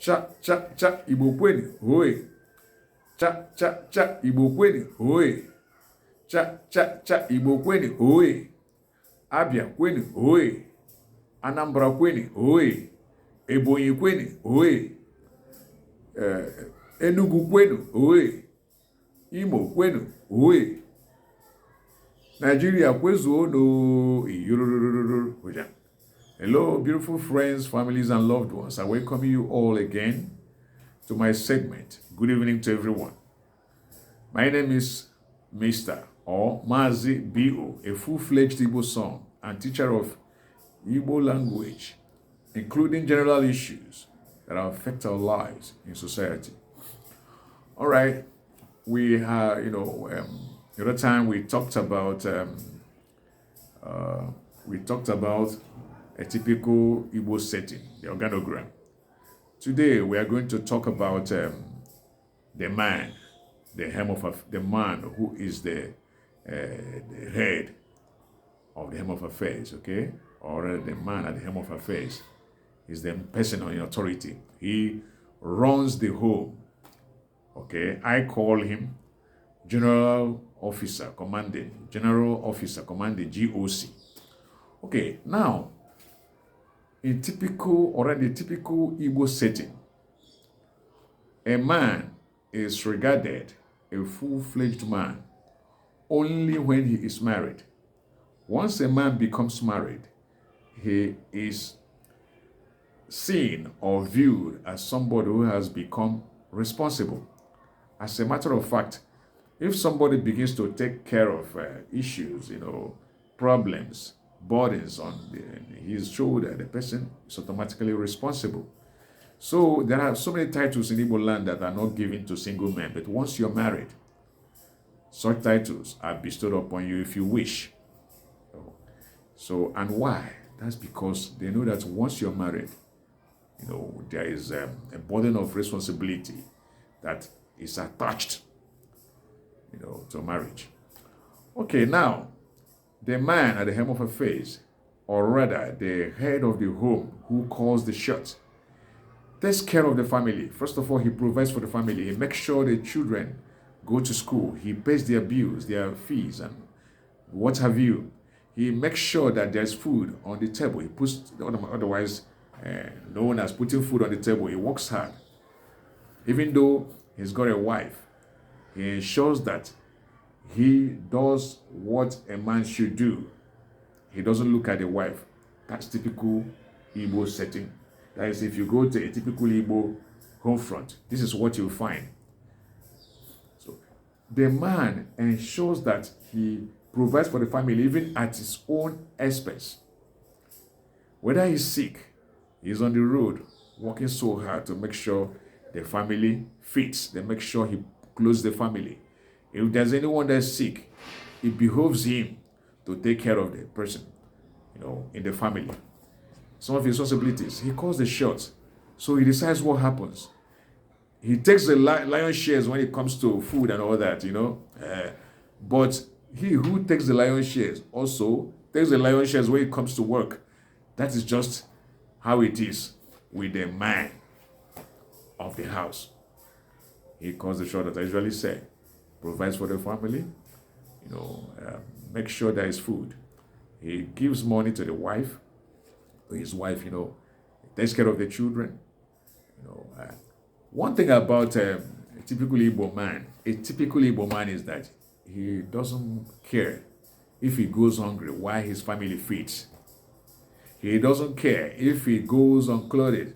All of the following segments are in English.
Cha cha cha Igbo kweni hoye. Cha cha cha Igbo kweni hoye. Cha cha cha Igbo kweni hoye. Abia kweni hoye. Anambra kweni hoye. Ebonyi kweni hoye. Enugu kwenu hoye. Imo kwenu hoye. Nigeria kwezuo no. Hello, beautiful friends, families, and loved ones. I welcome you all again to my segment. Good evening to everyone. My name is Mr. or Mazi B.O., a full-fledged Igbo son and teacher of Igbo language, including general issues that affect our lives in society. All right, we have, the other time we talked about a typical Igbo setting, the organogram. Today we are going to talk about the man, the man who is the head of the hem of affairs, okay? Or the man at the hem of affairs is the person in authority. He runs the home, okay? I call him General Officer Commanding, GOC. Okay, now, in typical Igbo setting, a man is regarded a full-fledged man only when he is married. Once a man becomes married, he is seen or viewed as somebody who has become responsible. As a matter of fact, if somebody begins to take care of issues, problems, burdens on his shoulder, the person is automatically responsible. So there are so many titles in Igbo land that are not given to single men, but once you're married, such titles are bestowed upon you if you wish. So, and why? That's because they know that once you're married, there is a burden of responsibility that is attached, to marriage. Okay, now, the man at the hem of affairs, or rather the head of the home who calls the shots, takes care of the family. First of all, he provides for the family. He makes sure the children go to school. He pays their bills, their fees, and what have you. He makes sure that there's food on the table. He puts, otherwise known as putting food on the table. He works hard. Even though he's got a wife, he ensures that he does what a man should do. He doesn't look at the wife. That's typical Igbo setting. That is, if you go to a typical Igbo home front, this is what you'll find. So the man ensures that he provides for the family even at his own expense. Whether he's sick, he's on the road working so hard to make sure the family fits. They make sure he clothes the family. If there's anyone that's sick, it behooves him to take care of the person, in the family. Some of his responsibilities, he calls the shots. So he decides what happens. He takes the lion's shares when it comes to food and all that, but he who takes the lion's shares also takes the lion's shares when it comes to work. That is just how it is with the man of the house. He calls the shot, that I usually say. Provides for the family, make sure there is food. He gives money to the wife. His wife, takes care of the children. One thing about a typical Igbo man is that he doesn't care if he goes hungry while his family feeds. He doesn't care if he goes unclothed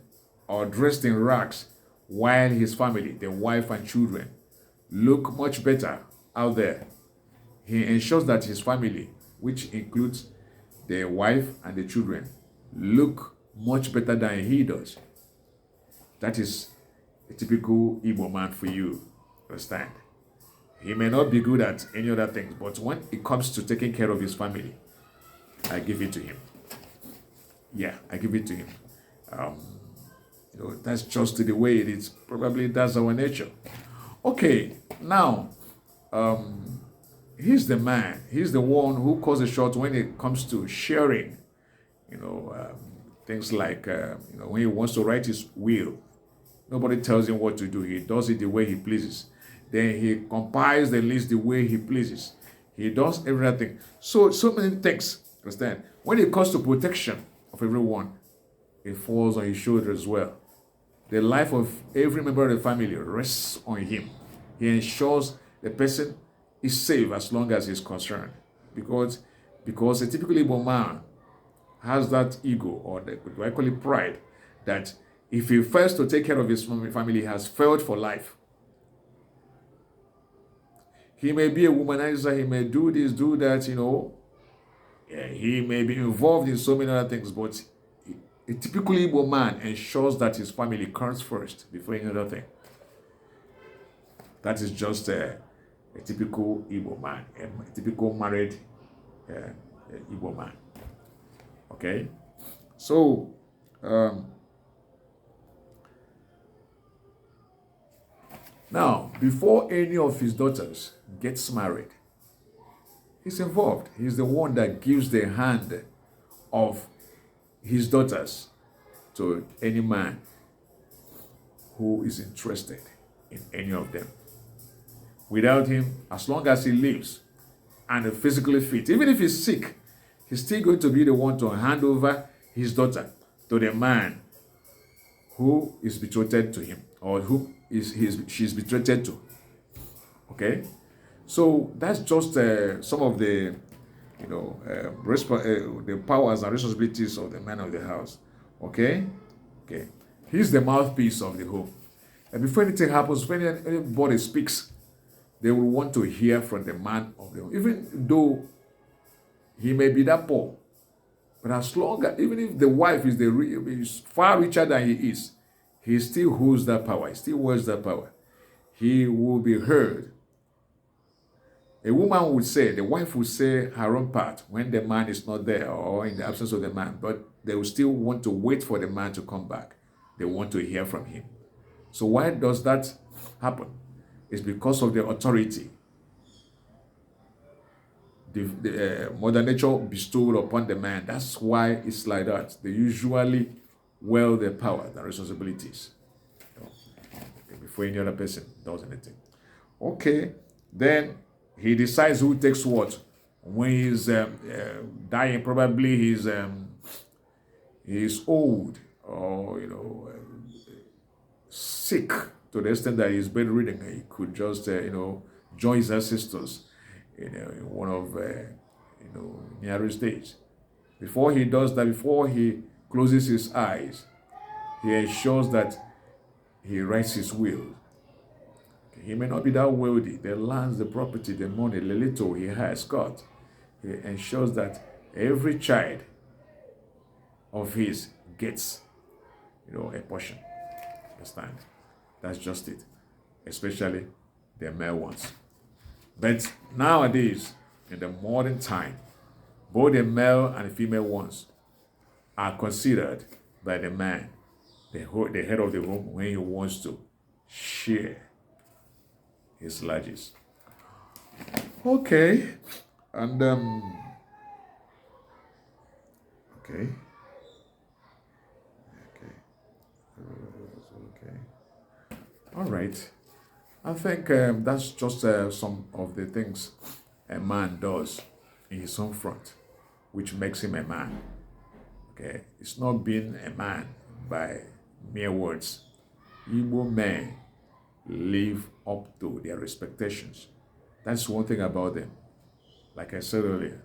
or dressed in rags while his family, the wife and children, look much better out there. He ensures that his family, which includes the wife and the children, look much better than he does. That is a typical Igbo man for you, understand? He may not be good at any other things, but when it comes to taking care of his family, I give it to him. Yeah, I give it to him. That's just the way it is. Probably that's our nature. Okay, now, he's the man. He's the one who calls the shots when it comes to sharing, things like, when he wants to write his will, Nobody tells him what to do. He does it the way he pleases. Then he compiles the list the way he pleases. He does everything. So many things. Understand? When it comes to protection of everyone, it falls on his shoulders as well. The life of every member of the family rests on him. He ensures the person is safe as long as he's concerned. Because a typical Igbo man has that ego, or do I call it pride, that if he fails to take care of his family, he has failed for life. He may be a womanizer, he may do this, do that, Yeah, he may be involved in so many other things, but a typical Igbo man ensures that his family comes first before any other thing. That is just a typical Igbo man, a typical married Igbo man. Okay? So, now, before any of his daughters gets married, he's involved. He's the one that gives the hand of his daughters to any man who is interested in any of them. Without him, as long as he lives and is physically fit, even if he's sick, he's still going to be the one to hand over his daughter to the man who is betrothed to him, or who she's betrothed to. Okay, so that's just some of the the powers and responsibilities of the man of the house. Okay, he's the mouthpiece of the home, and before anything happens, when anybody speaks, they will want to hear from the man of the home, even though he may be that poor. But as long as, even if the wife is far richer than he is, he still holds that power. He still holds that power. He will be heard. A woman would say, the wife would say her own part when the man is not there or in the absence of the man, but they will still want to wait for the man to come back. They want to hear from him. So why does that happen? It's because of the authority the Mother Nature bestowed upon the man. That's why it's like that. They usually wield their power, their responsibilities, before any other person does anything. Okay, then he decides who takes what. When he's dying, probably he's old, or sick to the extent that he's bedridden. He could just join his ancestors in one of nearest days. Before he does that, before he closes his eyes, he ensures that he writes his will. He may not be that wealthy. The lands, the property, the money, the little he has got, he ensures that every child of his gets a portion. Understand? That's just it. Especially the male ones. But nowadays, in the modern time, both the male and the female ones are considered by the man, the head of the home, when he wants to share his largesse. Okay, and okay. All right. I think that's just some of the things a man does in his own front, which makes him a man. Okay, it's not being a man by mere words. Igbo men live up to their expectations. That's one thing about them. Like I said earlier,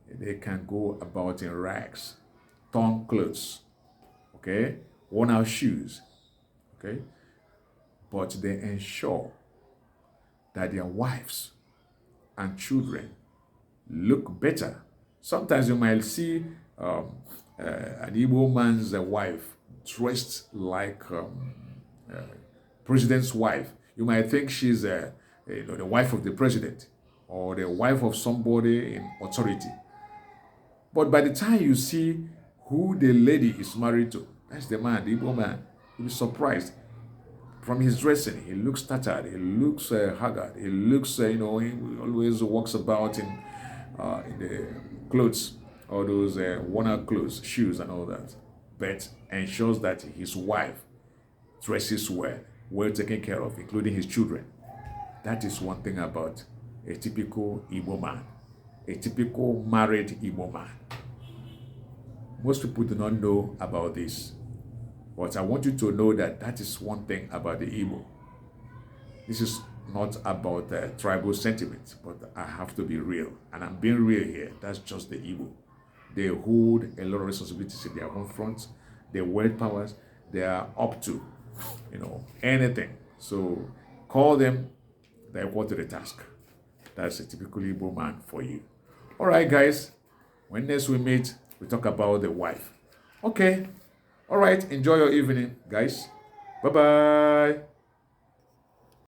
they can go about in rags, torn clothes, okay, worn out shoes, okay, but they ensure that their wives and children look better. Sometimes you might see an Igbo man's wife dressed like president's wife. You might think she's the wife of the president or the wife of somebody in authority. But by the time you see who the lady is married to, that's the man, the Igbo man, you'll be surprised. From his dressing, he looks tattered, he looks haggard, he looks, he always walks about in the clothes, all those worn out clothes, shoes and all that, but ensures that his wife dresses well taken care of, including his children. That is one thing about a typical Igbo man, a typical married Igbo man. Most people do not know about this, but I want you to know that that is one thing about the Igbo. This is not about tribal sentiment, but I have to be real, and I'm being real here. That's just the Igbo. They hold a lot of responsibilities in their own front. Their world powers, they are up to, anything. So call them, they're equal to the task. That's a typical Igbo man for you. All right, guys. When next we meet, we talk about the wife. Okay. All right. Enjoy your evening, guys. Bye-bye.